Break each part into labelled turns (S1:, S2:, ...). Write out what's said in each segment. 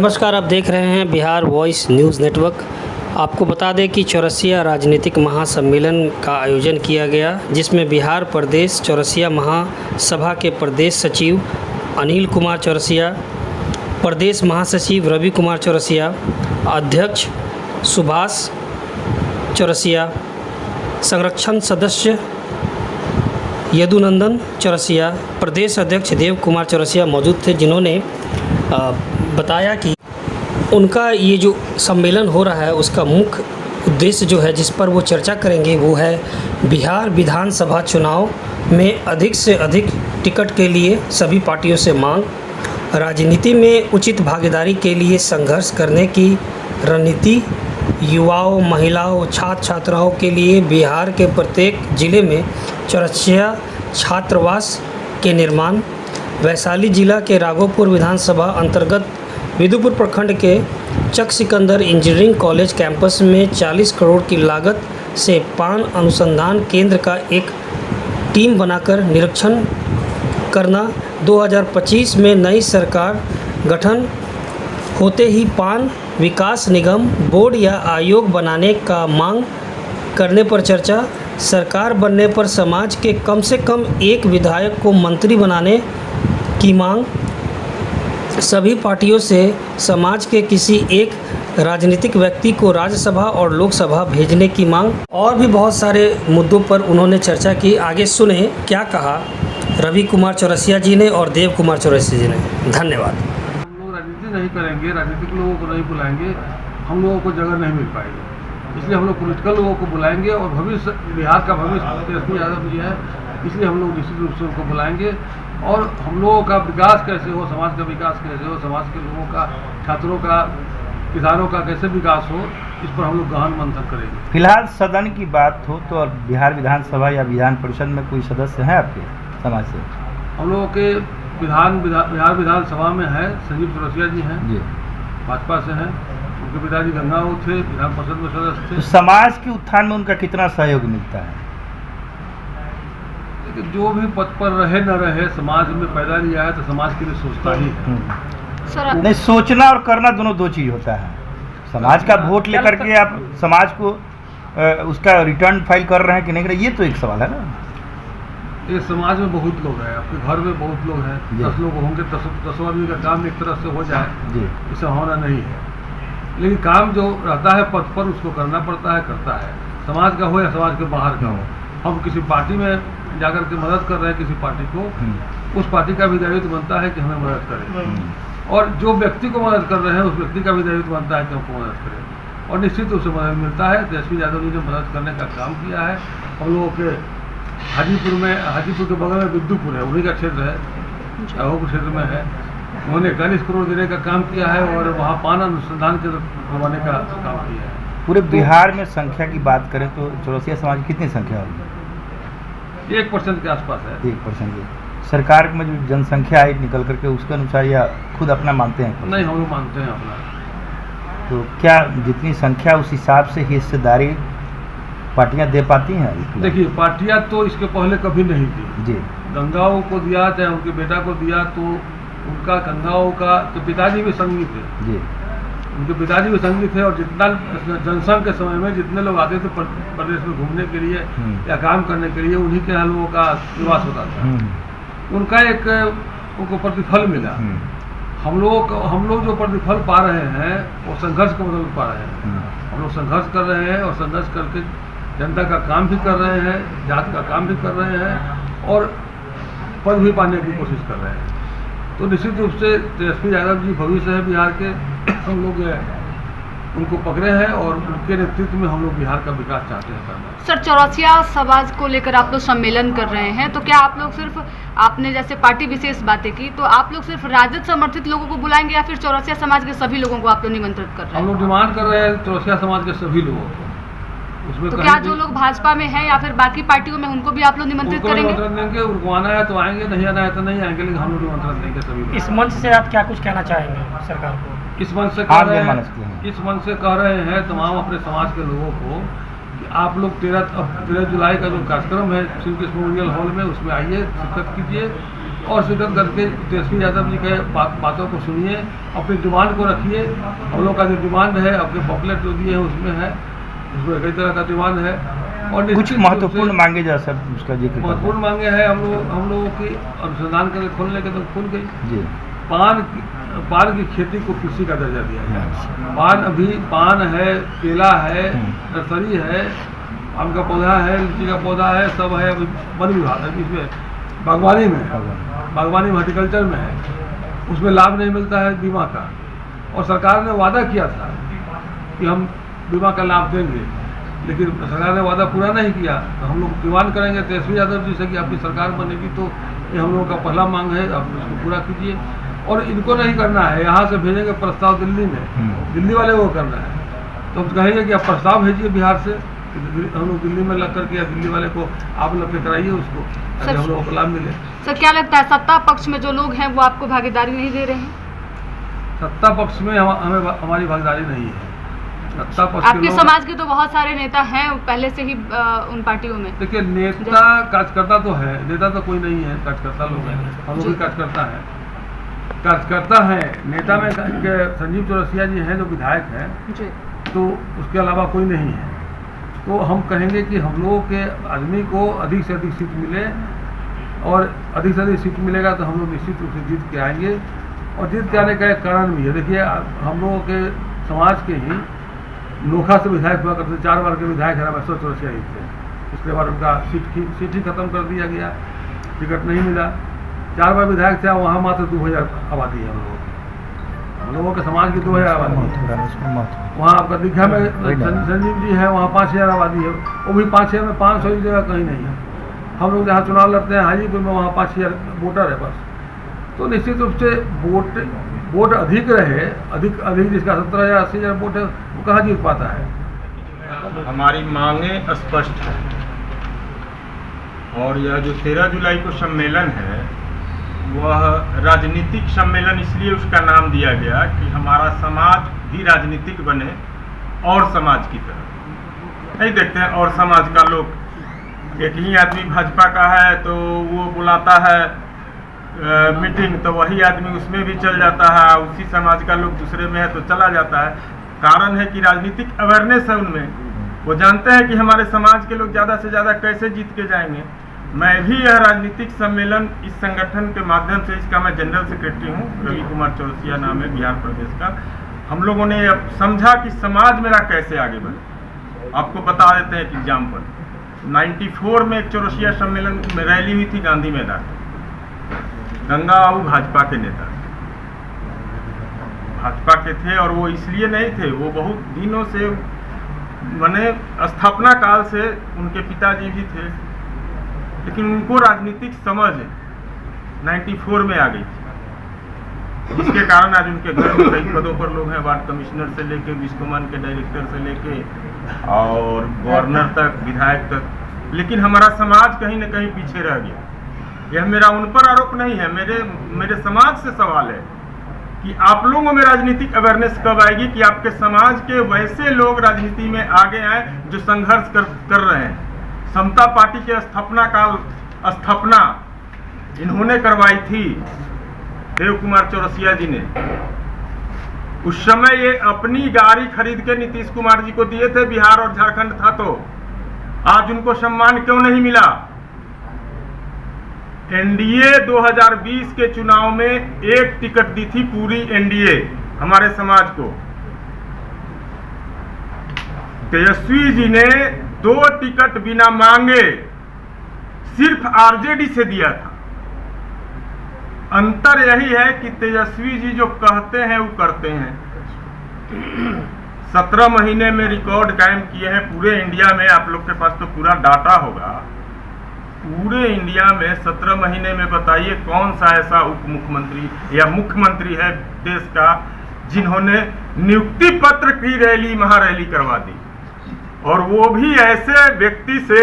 S1: नमस्कार, आप देख रहे हैं बिहार वॉइस न्यूज़ नेटवर्क। आपको बता दें कि चौरसिया राजनीतिक महासम्मेलन का आयोजन किया गया, जिसमें बिहार प्रदेश चौरसिया महासभा के प्रदेश सचिव अनिल कुमार चौरसिया, प्रदेश महासचिव रवि कुमार चौरसिया, अध्यक्ष सुभाष चौरसिया, संरक्षण सदस्य यदुनंदन चौरसिया, प्रदेश अध्यक्ष देव कुमार चौरसिया मौजूद थे, जिन्होंने बताया कि उनका ये जो सम्मेलन हो रहा है उसका मुख्य उद्देश्य जो है, जिस पर वो चर्चा करेंगे, वो है बिहार विधानसभा चुनाव में अधिक से अधिक टिकट के लिए सभी पार्टियों से मांग, राजनीति में उचित भागीदारी के लिए संघर्ष करने की रणनीति, युवाओं, महिलाओं, छात्र छात्राओं के लिए बिहार के प्रत्येक जिले में चौरसिया छात्रावास के निर्माण, वैशाली जिला के राघोपुर विधानसभा अंतर्गत विदुपुर प्रखंड के चक सिकंदर इंजीनियरिंग कॉलेज कैंपस में 40 करोड़ की लागत से पान अनुसंधान केंद्र का एक टीम बनाकर निरीक्षण करना, 2025 में नई सरकार गठन होते ही पान विकास निगम बोर्ड या आयोग बनाने का मांग करने पर चर्चा, सरकार बनने पर समाज के कम से कम एक विधायक को मंत्री बनाने की मांग, सभी पार्टियों से समाज के किसी एक राजनीतिक व्यक्ति को राज्यसभा और लोकसभा भेजने की मांग और भी बहुत सारे मुद्दों पर उन्होंने चर्चा की। आगे सुने क्या कहा रवि कुमार चौरसिया जी ने और देव कुमार चौरसिया जी ने। धन्यवाद।
S2: हम लोग राजनीति नहीं करेंगे, राजनीतिक लोगों को नहीं बुलाएंगे, हम लोगों को जगह नहीं मिल पाएगी, इसलिए हम लोग पॉलिटिकल लोगों को बुलाएंगे और भविष्य, बिहार का भविष्य तेजस्वी यादव जी है, इसलिए हम लोग निश्चित रूप से उनको बुलाएंगे और हम लोगों का विकास कैसे हो, समाज का विकास कैसे हो, समाज के लोगों का, छात्रों का, किसानों का कैसे विकास हो, इस पर हम लोग गहन मंथन करेंगे।
S3: फिलहाल सदन की बात हो तो बिहार विधानसभा या विधान परिषद में कोई सदस्य हैं आपके समाज से?
S2: हम लोगों के बिहार विधानसभा में है संजीव चौरसिया जी हैं जी, भाजपा से हैं, उनके पिताजी गंगाओं थे, विधान परिषद में सदस्य थे।
S3: तो समाज के उत्थान में उनका कितना सहयोग मिलता है?
S2: जो भी पद पर रहे न रहे, समाज में पैदा लिया है तो समाज के लिए सोचता ही है।
S3: नहीं, सोचना और करना दोनों दो चीज होता है। समाज का वोट लेकर के आप समाज को उसका रिटर्न फाइल कर रहे हैं कि नहीं कर रहे, ये तो एक सवाल है ना।
S2: ये समाज में बहुत लोग हैं, आपके घर में बहुत लोग हैं, 10 लोग होंगे, 10 आदमी का काम एक तरह से हो जाए, इसे होना नहीं है, लेकिन काम जो रहता है पद पर उसको करना पड़ता है, करता है, समाज का हो या समाज के बाहर का हो। हम किसी पार्टी में जाकर के मदद कर रहे हैं किसी पार्टी को, उस पार्टी का भी दायित्व बनता है कि हमें मदद करें, और जो व्यक्ति को मदद कर रहे हैं उस व्यक्ति का भी दायित्व बनता है कि हमको मदद करें, और निश्चित रूप से मदद मिलता है। तेजस्वी यादव जी ने मदद करने का काम किया है। हम लोगों के हाजीपुर के बगल में विदुपुर है, उन्हीं का क्षेत्र है, राघोपुर क्षेत्र में है, उन्होंने 41 करोड़ देने का काम किया है और वहाँ पान अनुसंधान केंद्र बनवाने का काम किया है।
S3: पूरे बिहार में संख्या की बात करें तो चौरसिया समाज की कितनी संख्या होगी?
S2: 1% के आसपास है।
S3: 1%। सरकार में जो जनसंख्या आई निकल करके उसके अनुसार या खुद अपना मानते हैं?
S2: नहीं, हम लोग मानते हैं अपना।
S3: तो क्या जितनी संख्या उस हिसाब से हिस्सेदारी पार्टियां दे पाती हैं?
S2: देखिए, पार्टियां तो इसके पहले कभी नहीं दी जी। गंगाओं को दिया, चाहे उनके बेटा को दिया, तो उनका गंगाओं का तो पिताजी भी संगी थे जी, उनके पिताजी भी संगी थे, और जितना जनसंघ के समय में जितने लोग आते थे प्रदेश में घूमने के लिए या काम करने के लिए, उन्हीं के यहाँ लोगों का निवास होता था। उनका एक उनको प्रतिफल मिला। हम लोग जो प्रतिफल पा रहे हैं वो संघर्ष के बदल पा रहे हैं। हम लोग संघर्ष कर रहे हैं और संघर्ष करके जनता का काम भी कर रहे हैं, जात का काम भी कर रहे हैं और पद भी पाने की कोशिश कर रहे हैं। तो निश्चित रूप से तेजस्वी यादव जी भविष्य है बिहार के, हम लोग उनको पकड़े हैं और उनके नेतृत्व में हम लोग बिहार का विकास चाहते हैं करना।
S4: सर, चौरसिया समाज को लेकर आप लोग सम्मेलन कर रहे हैं, तो क्या आप लोग सिर्फ, आपने जैसे पार्टी विशेष बातें की, तो आप लोग सिर्फ राजद समर्थित लोगों को बुलाएंगे या फिर चौरसिया समाज के सभी लोगों को आप लोग निमंत्रित कर रहे हैं?
S2: हम लोग डिमांड कर रहे हैं चौरसिया समाज के सभी लोगों को। उसमें
S4: तो क्या जो लोग भाजपा में हैं या फिर बाकी पार्टियों में, उनको भी आप लोग निमंत्रित करेंगे?
S2: निमंत्रण देंगे, उनको आना है तो आएंगे, नहीं आना है तो नहीं आएंगे, लेकिन हम लोग निमंत्रण देंगे सभी।
S1: इस मंच से आप क्या कुछ कहना चाहेंगे सरकार को?
S2: इस मंच से कह रहे हैं तमाम अपने समाज के लोगों को कि आप लोग 13 जुलाई का जो कार्यक्रम है श्री कृष्ण मेमोरियल हॉल में, उसमें आइए, शिरकत कीजिए और शिरकत करके तेजस्वी यादव जी के बातों को सुनिए, अपनी डिमांड को रखिए। हम लोग का जो डिमांड है अपने पॉपुलर जो दिए हैं उसमें है, उसमें कई तरह का डिमांड है। और
S3: कुछ महत्वपूर्ण मांगे जा सर उसका जिक्र
S2: महत्वपूर्ण मांगे हैं हम लोगों की अनुसंधान करके खोलने के तो खुल गई
S3: जी।
S2: पान की खेती को कृषि का दर्जा दिया गया। पान है, केला है, नर्सरी है, आम का पौधा है, लीची का पौधा है, सब है। अभी वन विभाग है, इसमें बागवानी में हॉर्टिकल्चर में है, उसमें लाभ नहीं मिलता है बीमा का। और सरकार ने वादा किया था कि हम बीमा का लाभ देंगे, लेकिन सरकार ने वादा पूरा नहीं किया। तो हम लोग डिमांड करेंगे तेजस्वी यादव जी से कि आपकी सरकार बनेगी तो ये हम लोगों का पहला मांग है, आप इसको पूरा कीजिए। और इनको नहीं करना है, यहाँ से भेजेंगे प्रस्ताव दिल्ली में, दिल्ली वाले वो करना है। तो हम कहेंगे कि आप प्रस्ताव भेजिए बिहार से, हम लोग दिल्ली में लग करके या दिल्ली वाले को आप लग के कराइए उसको, ताकि हम लोगों को लाभ मिले।
S4: सर क्या लगता है सत्ता पक्ष में जो लोग हैं वो आपको भागीदारी नहीं दे रहे हैं?
S2: सत्ता पक्ष में हमें हमारी भागीदारी नहीं है। सत्ता पक्ष
S4: आपके समाज के तो बहुत सारे नेता हैं पहले से ही उन पार्टियों में।
S2: देखिए, नेता कार्यकर्ता तो है, नेता तो कोई नहीं है, कार्यकर्ता लोग हैं, हम लोग भी कार्यकर्ता है। नेता में संजीव चौरसिया जी हैं जो विधायक हैं, तो उसके अलावा कोई नहीं है। तो हम कहेंगे कि हम लोगों के आदमी को अधिक से अधिक सीट मिले, और अधिक से अधिक सीट मिलेगा तो हम लोग निश्चित रूप से जीत के आएंगे। और जीत के आने का एक कारण भी है। देखिए, हम लोगों के समाज के ही नोखा से विधायक हुआ करते, 4 बार के विधायक है रामेश्वर चौरसिया जी थे। उसके बाद उनका सीट ही खत्म कर दिया गया, टिकट नहीं मिला। 4 बार विधायक थे, वहाँ मात्र 2000 आबादी है हम लोगों के समाज की 2000 आबादी है। वहाँ आपका दीघा में संजीव जी है, वहाँ 5000 आबादी है, वो भी 5000 में 500 की जगह कहीं नहीं है। हम लोग जहाँ चुनाव लड़ते हैं हाजीपुर में, वहाँ 5000 वोटर है बस। तो निश्चित रूप से वोट अधिक रहे, अधिक जिसका 17,000 80,000 वोट है वो कहाँ जीत पाता है।
S5: हमारी मांगे स्पष्ट है, और यह जो 13 जुलाई को सम्मेलन है वह राजनीतिक सम्मेलन इसलिए उसका नाम दिया गया कि हमारा समाज भी राजनीतिक बने और समाज की तरह। नहीं देखते हैं और समाज का लोग, एक ही आदमी भाजपा का है तो वो बुलाता है मीटिंग, तो वही आदमी उसमें भी चल जाता है, उसी समाज का लोग दूसरे में है तो चला जाता है। कारण है कि राजनीतिक अवेयरनेस है उनमें, वो जानते हैं कि हमारे समाज के लोग ज़्यादा से ज़्यादा कैसे जीत के जाएंगे। मैं भी यह राजनीतिक सम्मेलन इस संगठन के माध्यम से, इसका मैं जनरल सेक्रेटरी हूँ, रवि कुमार चौरसिया नाम है बिहार प्रदेश का। हम लोगों ने अब समझा कि समाज मेरा कैसे आगे बढ़े। आपको बता देते हैं एक एग्जाम्पल। 94 में एक चौरसिया सम्मेलन में रैली हुई थी गांधी मैदान। गंगा बाबू भाजपा के नेता, भाजपा के थे, और वो इसलिए नहीं थे, वो बहुत दिनों से माने स्थापना काल से उनके पिताजी भी थे, लेकिन उनको राजनीतिक समझ 94 में आ गई थी, जिसके कारण आज उनके घर में कई पदों पर लोग हैं, वार्ड कमिश्नर से लेके विश्वमान के डायरेक्टर से लेके और गवर्नर तक, विधायक तक। लेकिन हमारा समाज कहीं न कहीं पीछे रह गया। यह मेरा उन पर आरोप नहीं है, मेरे समाज से सवाल है कि आप लोगों में राजनीतिक अवेयरनेस कब आएगी कि आपके समाज के वैसे लोग राजनीति में आगे आए जो संघर्ष कर रहे हैं। समता पार्टी के स्थापना इन्होंने करवाई थी, देव कुमार चौरसिया जी ने। उस समय ये अपनी गाड़ी खरीद के नीतीश कुमार जी को दिए थे, बिहार और झारखंड था, तो आज उनको सम्मान क्यों नहीं मिला? एनडीए 2020 के चुनाव में एक टिकट दी थी पूरी एनडीए हमारे समाज को। तेजस्वी जी ने 2 टिकट बिना मांगे सिर्फ आरजेडी से दिया था। अंतर यही है कि तेजस्वी जी जो कहते हैं वो करते हैं। 17 महीने में रिकॉर्ड कायम किए हैं पूरे इंडिया में। आप लोग के पास तो पूरा डाटा होगा। पूरे इंडिया में 17 महीने में बताइए कौन सा ऐसा उप मुख्यमंत्री या मुख्यमंत्री है देश का जिन्होंने नियुक्ति पत्र की रैली, महारैली करवा दी, और वो भी ऐसे व्यक्ति से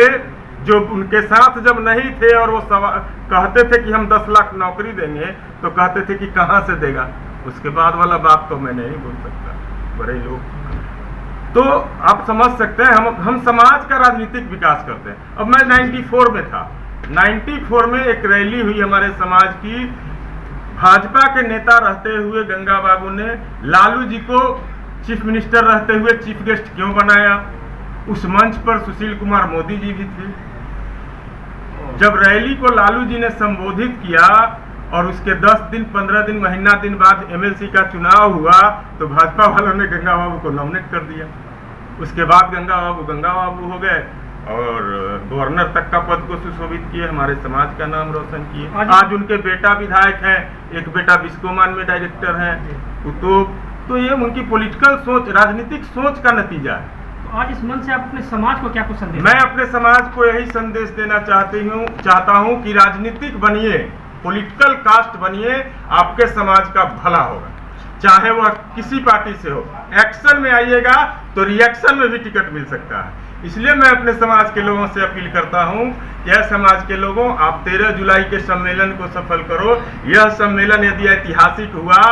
S5: जो उनके साथ जब नहीं थे और वो कहते थे कि हम 10 लाख नौकरी देंगे, तो कहते थे कि कहाँ से देगा। उसके बाद वाला बात तो मैं नहीं बोल सकता, बड़े लोग। तो आप समझ सकते हैं हम समाज का राजनीतिक विकास करते हैं। अब मैं 94 में था, 94 में एक रैली हुई हमारे समाज की। भाजपा के नेता रहते हुए गंगा बाबू ने लालू जी को चीफ मिनिस्टर रहते हुए चीफ गेस्ट क्यों बनाया? उस मंच पर सुशील कुमार मोदी जी भी थे। जब रैली को लालू जी ने संबोधित किया और उसके 10 दिन 15 दिन महीना दिन बाद एमएलसी का चुनाव हुआ तो भाजपा वालों ने गंगा बाबू को नॉमिनेट कर दिया। उसके बाद गंगा बाबू हो गए और गवर्नर तक का पद को सुशोभित किए, हमारे समाज का नाम रोशन किए। आज उनके बेटा विधायक हैं, एक बेटा बिस्कोमान में डायरेक्टर हैं। तो ये उनकी पॉलिटिकल सोच, राजनीतिक सोच का नतीजा है।
S1: आज इस मंच से आप अपने समाज को क्या कुछ संदेश?
S5: मैं अपने समाज को यही संदेश देना चाहता हूँ कि राजनीतिक बनिए, पॉलिटिकल कास्ट बनिए, आपके समाज का भला होगा, चाहे वह किसी पार्टी से हो। एक्शन में आइएगा तो रिएक्शन में भी टिकट मिल सकता है। इसलिए मैं अपने समाज के लोगों से अपील करता हूं कि यह समाज के लोगों, आप 13 जुलाई के सम्मेलन को सफल करो। यह सम्मेलन यदि ऐतिहासिक हुआ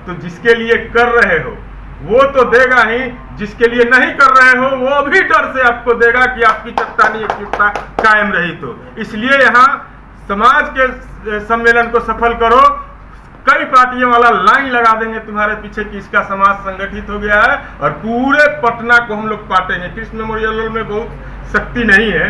S5: तो जिसके लिए कर रहे हो वो तो देगा ही, जिसके लिए नहीं कर रहे हो वो भी डर से आपको देगा कि आपकी चट्टानी एकजुटता कायम रही। तो इसलिए यहाँ समाज के सम्मेलन को सफल करो। कई पार्टियों वाला लाइन लगा देंगे तुम्हारे पीछे कि इसका समाज संगठित हो गया है और पूरे पटना को हम लोग पाटेंगे। कृष्ण मेमोरियल में बहुत शक्ति नहीं है,